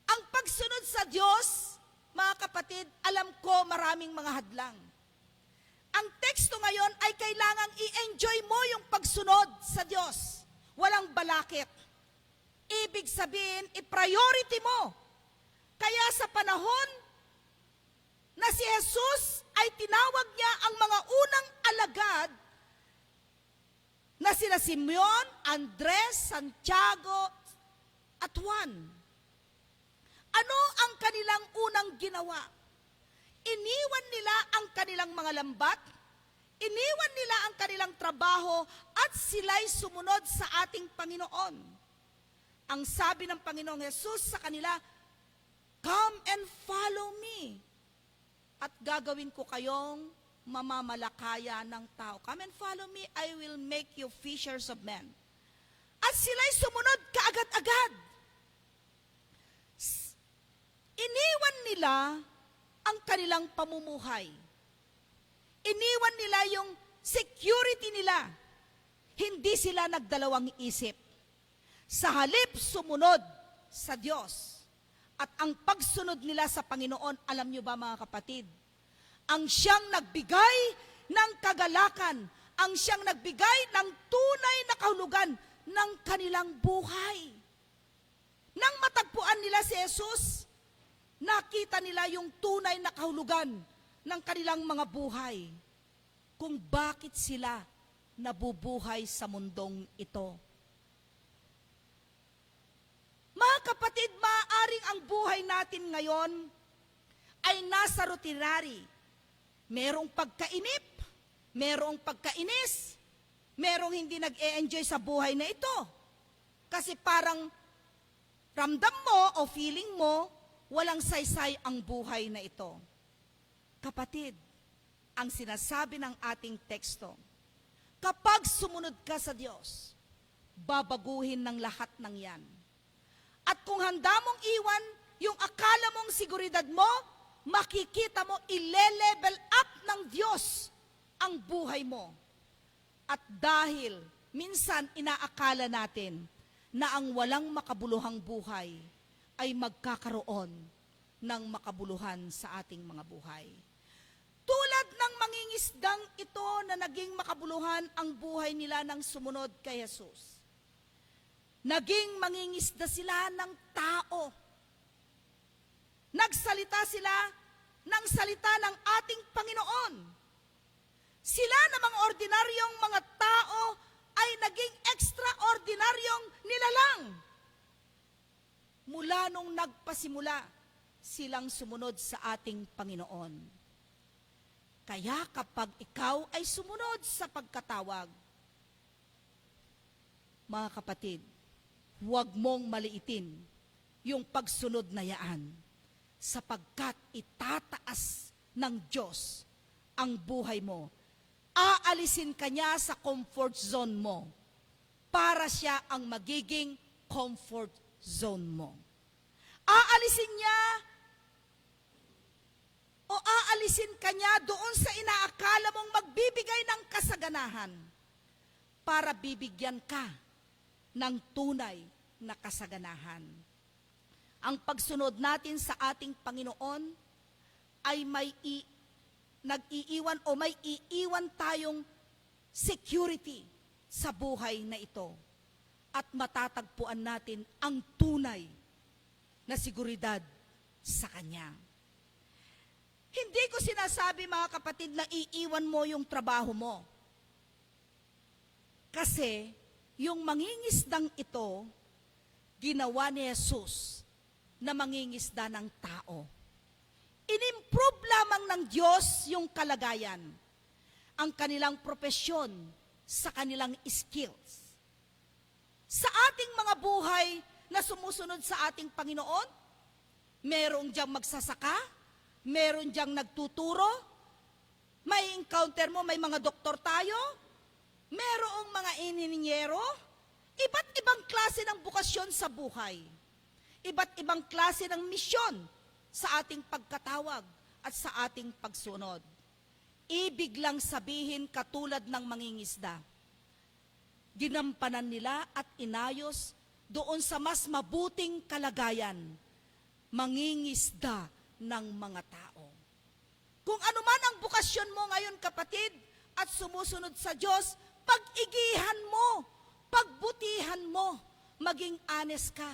Ang pagsunod sa Diyos, mga kapatid, alam ko maraming mga hadlang. Ang teksto ngayon ay kailangang i-enjoy mo yung pagsunod sa Diyos. Walang balakit. Ibig sabihin, i-priority mo. Kaya sa panahon na si Jesus ay tinawag niya ang mga unang alagad na sina Simeon, Andres, Santiago, at Juan. Ano ang kanilang unang ginawa? Iniwan nila ang kanilang mga lambat, iniwan nila ang kanilang trabaho, at sila'y sumunod sa ating Panginoon. Ang sabi ng Panginoong Jesus sa kanila, come and follow me, at gagawin ko kayong mamamalakaya ng tao. Come and follow me, I will make you fishers of men. At sila'y sumunod kaagad-agad. Iniwan nila ang kanilang pamumuhay. Iniwan nila yung security nila. Hindi sila nagdalawang isip. Sa halip sumunod sa Diyos. At ang pagsunod nila sa Panginoon, alam nyo ba mga kapatid, ang siyang nagbigay ng kagalakan, ang siyang nagbigay ng tunay na kahulugan ng kanilang buhay. Nang matagpuan nila si Jesus, nakita nila yung tunay na kahulugan ng kanilang mga buhay. Kung bakit sila nabubuhay sa mundong ito. Mga kapatid, maaaring ang buhay natin ngayon ay nasa routinary. Merong pagkainip, merong pagkainis, merong hindi nag-e-enjoy sa buhay na ito. Kasi parang ramdam mo o feeling mo, walang saysay ang buhay na ito. Kapatid, ang sinasabi ng ating teksto, kapag sumunod ka sa Diyos, babaguhin ng lahat ng yan. At kung handa mong iwan yung akala mong seguridad mo, makikita mo ile-level up ng Diyos ang buhay mo. At dahil minsan inaakala natin na ang walang makabuluhang buhay ay magkakaroon ng makabuluhan sa ating mga buhay. Tulad ng mangingisdang ito na naging makabuluhan ang buhay nila nang sumunod kay Jesus. Naging mangingisda sila ng tao. Nagsalita sila ng salita ng ating Panginoon. Sila na mga ordinaryong mga tao ay naging extraordinaryong nilalang. Mula nung nagpasimula, silang sumunod sa ating Panginoon. Kaya kapag ikaw ay sumunod sa pagkatawag, mga kapatid, huwag mong maliitin yung pagsunod na yaan sapagkat itataas ng Diyos ang buhay mo. Aalisin ka niya sa comfort zone mo para siya ang magiging comfort zone mo. Aalisin niya o aalisin ka niya doon sa inaakala mong magbibigay ng kasaganahan para bibigyan ka ng tunay na kasaganahan. Ang pagsunod natin sa ating Panginoon ay nag-iiwan o may iiwan tayong security sa buhay na ito. at matatagpuan natin ang tunay na seguridad sa Kanya. Hindi ko sinasabi, mga kapatid, na iiwan mo yung trabaho mo. Kasi yung mangingisdang ito, ginawa ni Jesus na mangingisda ng tao. Inimprove lamang ng Diyos yung kalagayan, ang kanilang propesyon sa kanilang skills. Sa ating mga buhay na sumusunod sa ating Panginoon, merong diyang magsasaka, meron diyang nagtuturo, may encounter mo, may mga doktor tayo, merong mga ininyero, iba't ibang klase ng bukasyon sa buhay, iba't ibang klase ng misyon sa ating pagkatawag at sa ating pagsunod. Ibig lang sabihin, katulad ng mangingisda, ginampanan nila at inayos doon sa mas mabuting kalagayan, mangingisda ng mga tao. Kung ano man ang bukasyon mo ngayon, kapatid, at sumusunod sa Diyos, pag-igihan mo, pagbutihan mo, maging honest ka.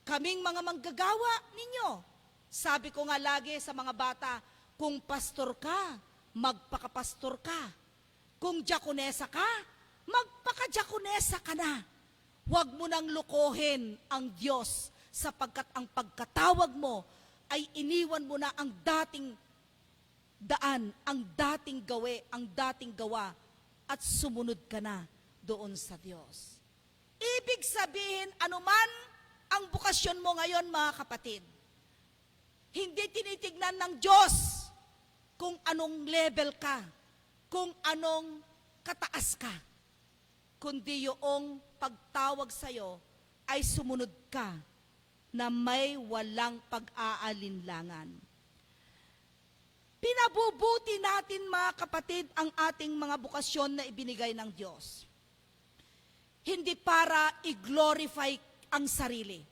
Kaming mga manggagawa ninyo, sabi ko nga lagi sa mga bata, kung pastor ka, magpakapastor ka. Kung diakonesa ka, magpaka-diakonesa ka na. Huwag mo nang lukohin ang Diyos sapagkat ang pagkatawag mo ay iniwan mo na ang dating daan, ang dating gawa at sumunod ka na doon sa Diyos. Ibig sabihin, anuman ang bukasyon mo ngayon, mga kapatid, hindi tinitignan ng Diyos kung anong level ka, kung anong kataas ka, kundi yung pagtawag sa'yo ay sumunod ka na may walang pag-aalinlangan. Pinabubuti natin, mga kapatid, ang ating mga bukasyon na ibinigay ng Diyos. Hindi para i-glorify ang sarili.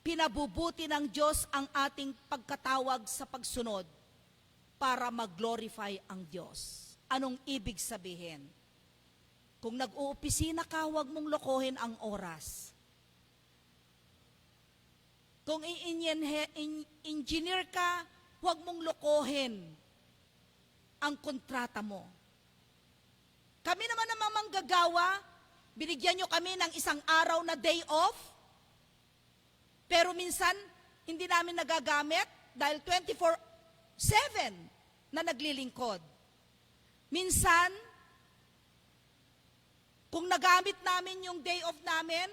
Pinabubuti ng Diyos ang ating pagkatawag sa pagsunod para mag-glorify ang Diyos. Anong ibig sabihin? Kung nag-uopisina ka, huwag mong lokohin ang oras. Kung engineer ka, huwag mong lokohin ang kontrata mo. Kami naman ang mga manggagawa, binigyan nyo kami ng isang araw na day off, pero minsan hindi namin nagagamit dahil 24/7 na naglilingkod. Minsan, kung nagamit namin yung day off namin,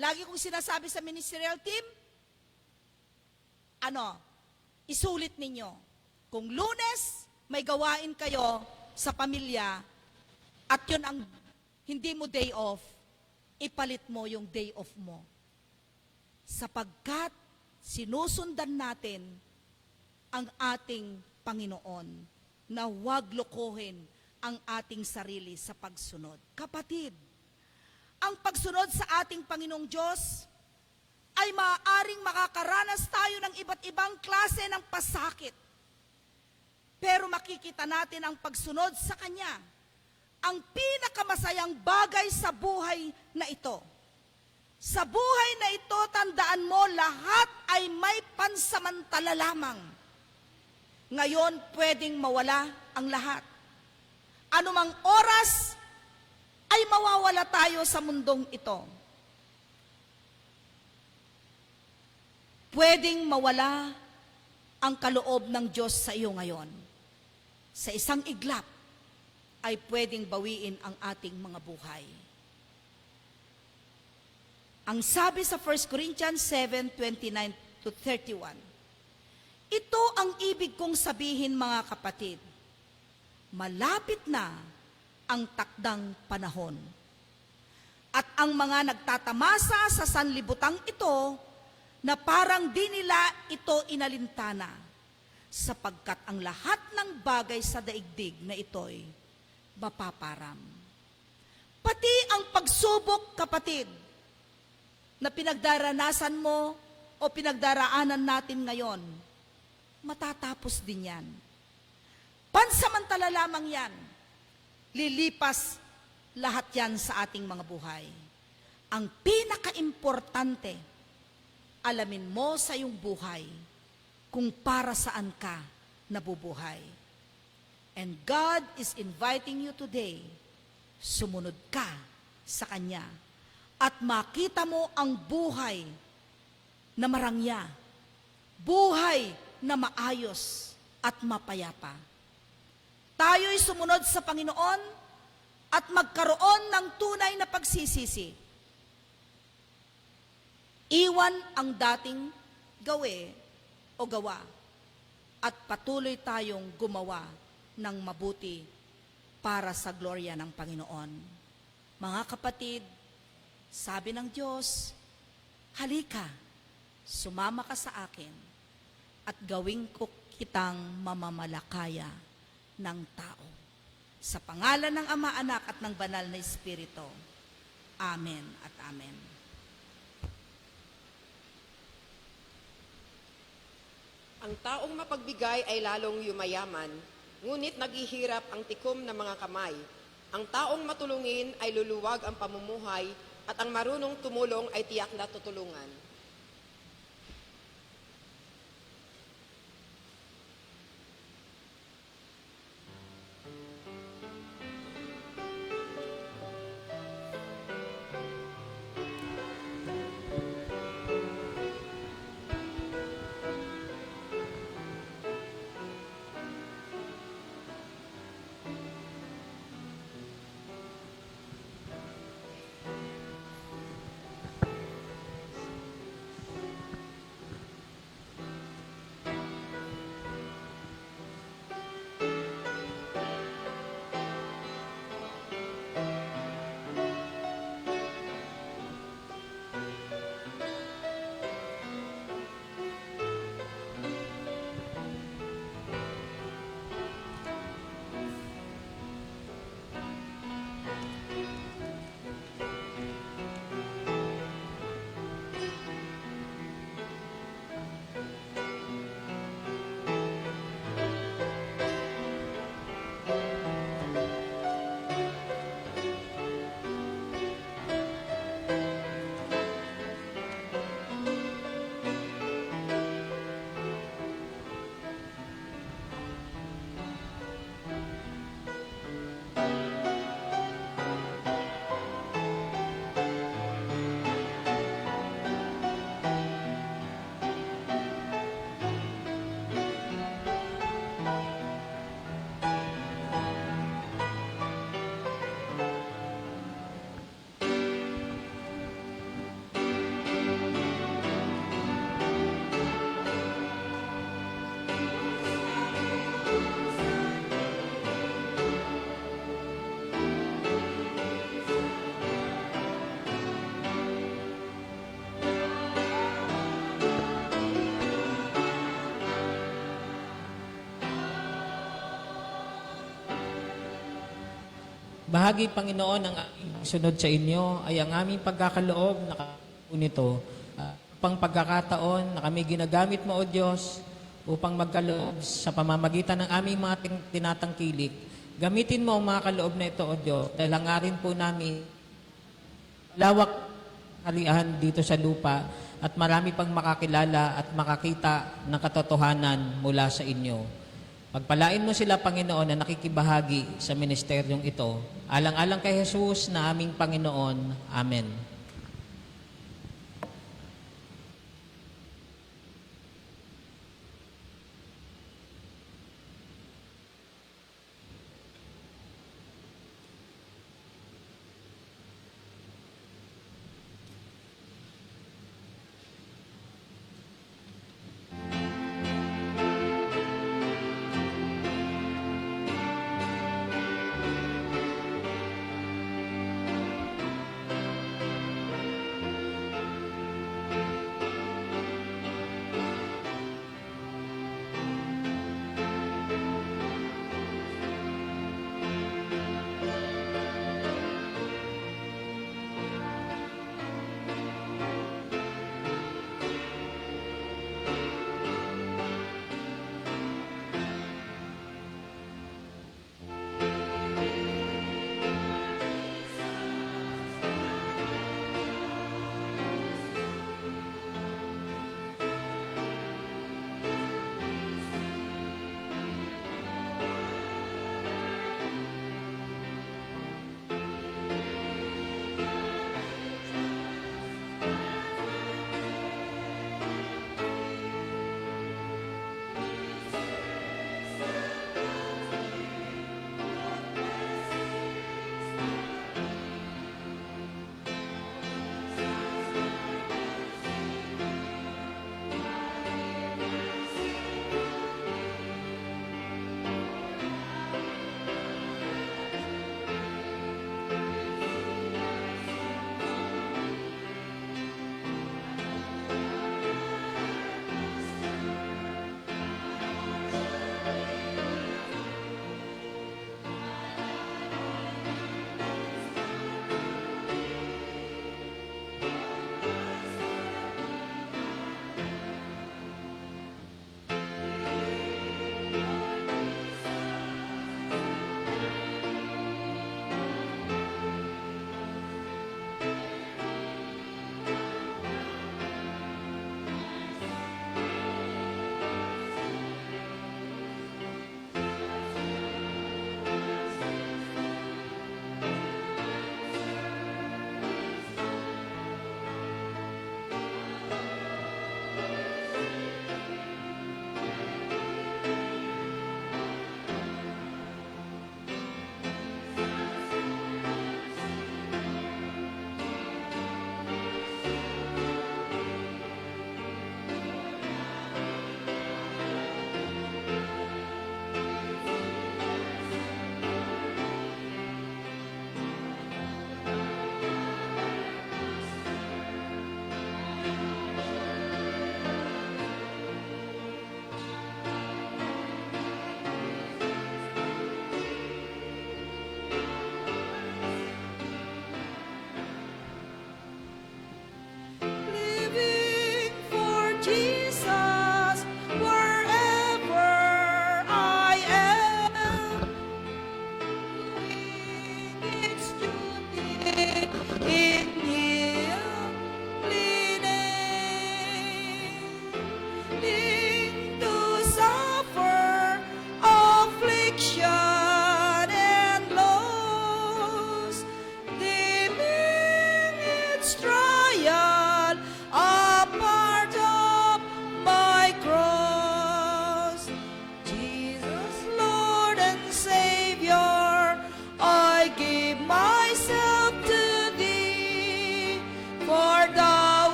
lagi kong sinasabi sa ministerial team, isulit ninyo. Kung Lunes, may gawain kayo sa pamilya, at yun ang hindi mo day off, ipalit mo yung day off mo. Sapagkat sinusundan natin ang ating Panginoon na huwag lokohin ang ating sarili sa pagsunod. Kapatid, ang pagsunod sa ating Panginoong Diyos ay maaaring makakaranas tayo ng iba't ibang klase ng pasakit. Pero makikita natin ang pagsunod sa Kanya, ang pinakamasayang bagay sa buhay na ito. Sa buhay na ito, tandaan mo, lahat ay may pansamantala lamang. Ngayon, pwedeng mawala ang lahat. Anumang oras ay mawawala tayo sa mundong ito. Pwedeng mawala ang kaloob ng Diyos sa iyo ngayon. Sa isang iglap ay pwedeng bawiin ang ating mga buhay. Ang sabi sa 1 Corinthians 7:29-31, ito ang ibig kong sabihin, mga kapatid. Malapit na ang takdang panahon. At ang mga nagtatamasa sa sanlibutang ito, na parang di nila ito inalintana, sapagkat ang lahat ng bagay sa daigdig na ito'y mapaparam. Pati ang pagsubok, kapatid, na pinagdaranasan mo o pinagdaraanan natin ngayon, matatapos din yan. Pansamantala lamang yan. Lilipas lahat yan sa ating mga buhay. Ang pinaka-importante, alamin mo sa iyong buhay kung para saan ka nabubuhay. And God is inviting you today, sumunod ka sa Kanya at makita mo ang buhay na marangya, buhay na maayos at mapayapa. Tayo'y sumunod sa Panginoon at magkaroon ng tunay na pagsisisi. Iwan ang dating o gawa at patuloy tayong gumawa ng mabuti para sa gloria ng Panginoon. Mga kapatid, sabi ng Diyos, halika, sumama ka sa akin at gawin ko kitang mamamalakaya ng tao. Sa pangalan ng Ama, Anak at ng Banal na Espiritu. Amen at amen. Ang taong mapagbigay ay lalong yumayaman, ngunit naghihirap ang tikom ng mga kamay. Ang taong matulungin ay luluwag ang pamumuhay, at ang marunong tumulong ay tiyak na tutulungan. Bahagi, Panginoon, ang aming sunod sa inyo ay ang aming pagkakaloob na nito upang pagkakataon na kami ginagamit mo, O Diyos, upang magkaloob sa pamamagitan ng aming mga tinatangkilik. Gamitin mo ang mga kaloob na ito, O Diyos, dahil hangarin po namin lawak harian dito sa lupa at marami pang makakilala at makakita ng katotohanan mula sa inyo. Pagpalain mo sila, Panginoon, na nakikibahagi sa ministeryong ito. Alang-alang kay Jesus na aming Panginoon. Amen.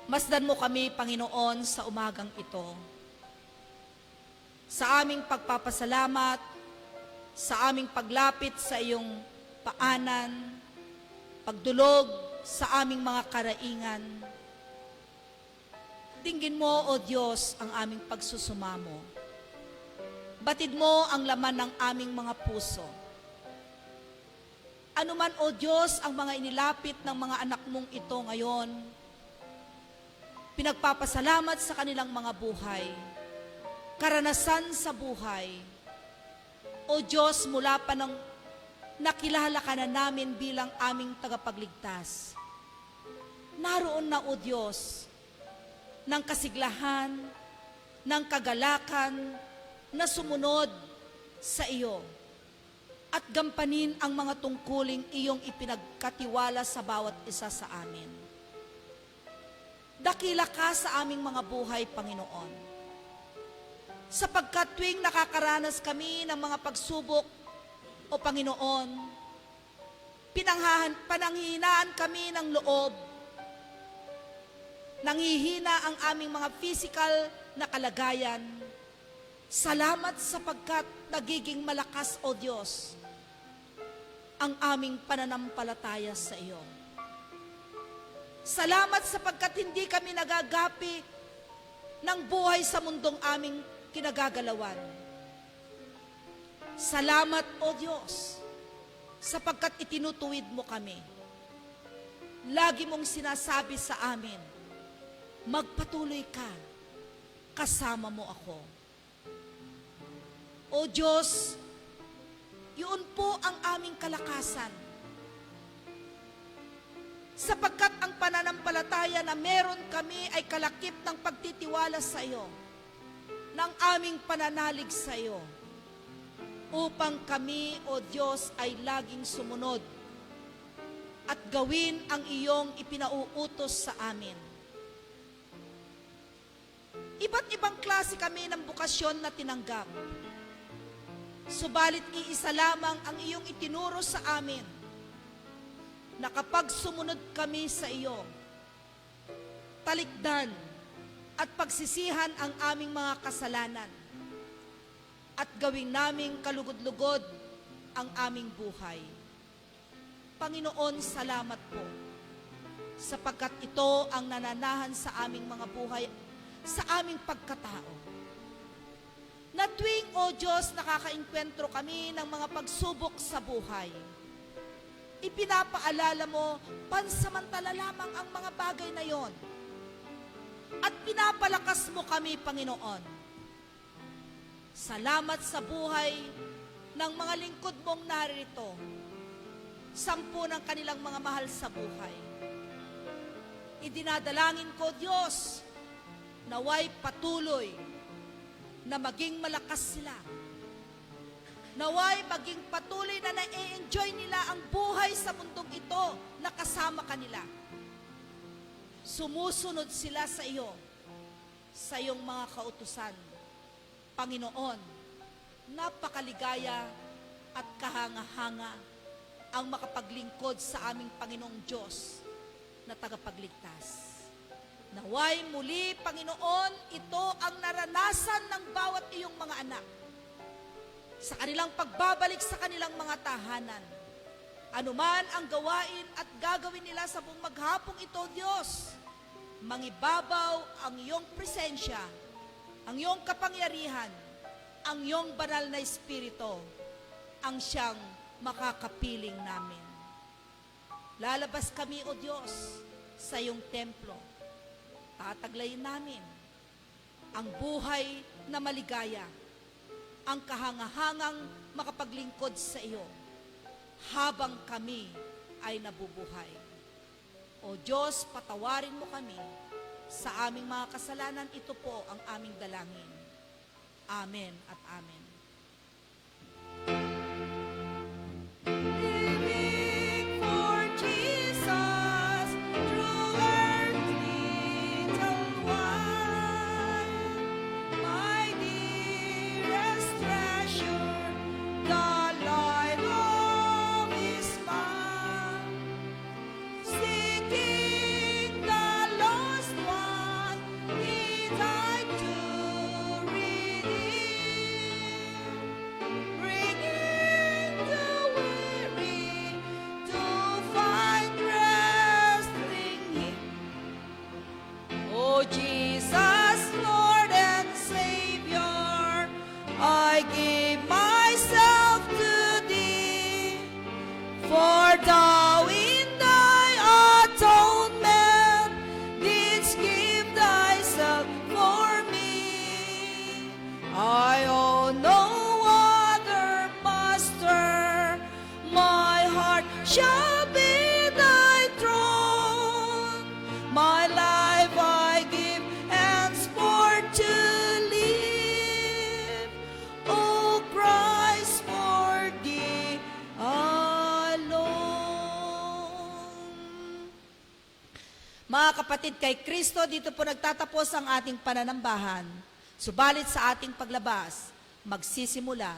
Masdan mo kami, Panginoon, sa umagang ito. Sa aming pagpapasalamat, sa aming paglapit sa iyong paanan, pagdulog sa aming mga karaingan. Dinggin mo, O Diyos, ang aming pagsusumamo. Batid mo ang laman ng aming mga puso. Ano man, O Diyos, ang mga inilapit ng mga anak mong ito ngayon, pinagpapasalamat sa kanilang mga buhay, karanasan sa buhay. O Diyos, mula pa nang nakilala ka na namin bilang aming tagapagligtas, naroon na, O Diyos, ng kasiglahan, ng kagalakan, na sumunod sa iyo at gampanin ang mga tungkuling iyong ipinagkatiwala sa bawat isa sa amin. Dakila ka sa aming mga buhay, Panginoon. Sapagkat tuwing nakakaranas kami ng mga pagsubok, O Panginoon, pananghihinaan kami ng loob, nanghihina ang aming mga physical na kalagayan. Salamat sapagkat nagiging malakas, O Diyos, ang aming pananampalataya sa iyo. Salamat sapagkat hindi kami nagagapi ng buhay sa mundong aming kinagagalawan. Salamat, O Diyos, sapagkat itinutuwid mo kami. Lagi mong sinasabi sa amin, magpatuloy ka, kasama mo ako. O Diyos, yun po ang aming kalakasan. Sapagkat ang pananampalataya na meron kami ay kalakip ng pagtitiwala sa iyo, ng aming pananalig sa iyo, upang kami, O Diyos, ay laging sumunod at gawin ang iyong ipinauutos sa amin. Iba't ibang klase kami ng bukasyon na tinanggap. Subalit iisa lamang ang iyong itinuro sa amin, na kapag sumunod kami sa iyo, talikdan at pagsisihan ang aming mga kasalanan at gawin naming kalugod-lugod ang aming buhay. Panginoon, salamat po, sapagkat ito ang nananahan sa aming mga buhay, sa aming pagkatao. Na tuwing, O Diyos, nakakainkwentro kami ng mga pagsubok sa buhay, ipinapaalala mo, pansamantala lamang ang mga bagay na yon. At pinapalakas mo kami, Panginoon. Salamat sa buhay ng mga lingkod mong narito, 10 ng kanilang mga mahal sa buhay. Idinadalangin ko, Diyos, naway patuloy na maging malakas sila. Naway maging patuloy na na-enjoy nila ang buhay sa mundong ito na kasama kanila. Sumusunod sila sa iyo, sa iyong mga kautusan. Panginoon, napakaligaya at kahanga-hanga ang makapaglingkod sa aming Panginoong Diyos na tagapagligtas. Naway muli, Panginoon, ito ang naranasan ng bawat iyong mga anak sa kanilang pagbabalik sa kanilang mga tahanan. Anuman ang gawain at gagawin nila sa buong maghapong ito, Diyos, mangibabaw ang iyong presensya, ang iyong kapangyarihan, ang iyong banal na espiritu, ang siyang makakapiling namin. Lalabas kami, O Diyos, sa iyong templo. Tataglayin namin ang buhay na maligaya, ang kahangahangang makapaglingkod sa iyo habang kami ay nabubuhay. O Diyos, patawarin mo kami sa aming mga kasalanan. Ito po ang aming dalangin. Amen at amen. Living for Jesus through earthly while, my dearest treasure, the light of His mind, seeking the lost one. kapatid, kay Kristo, dito po nagtatapos ang ating pananambahan. Subalit sa ating paglabas, magsisimula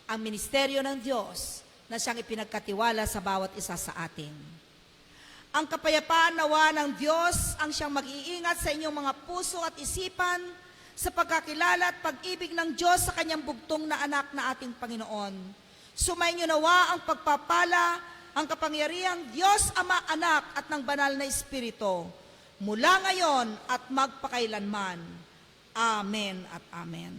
ang ministeryo ng Diyos na siyang ipinagkatiwala sa bawat isa sa atin. Ang kapayapaan nawa ng Diyos ang siyang mag-iingat sa inyong mga puso at isipan sa pagkakilala at pag-ibig ng Diyos sa kanyang bugtong na anak na ating Panginoon. Sumainyo nawa ang pagpapala, ang kapangyarihang Diyos, Ama, Anak at ng Banal na Espiritu, mula ngayon at magpakailanman. Amen at amen.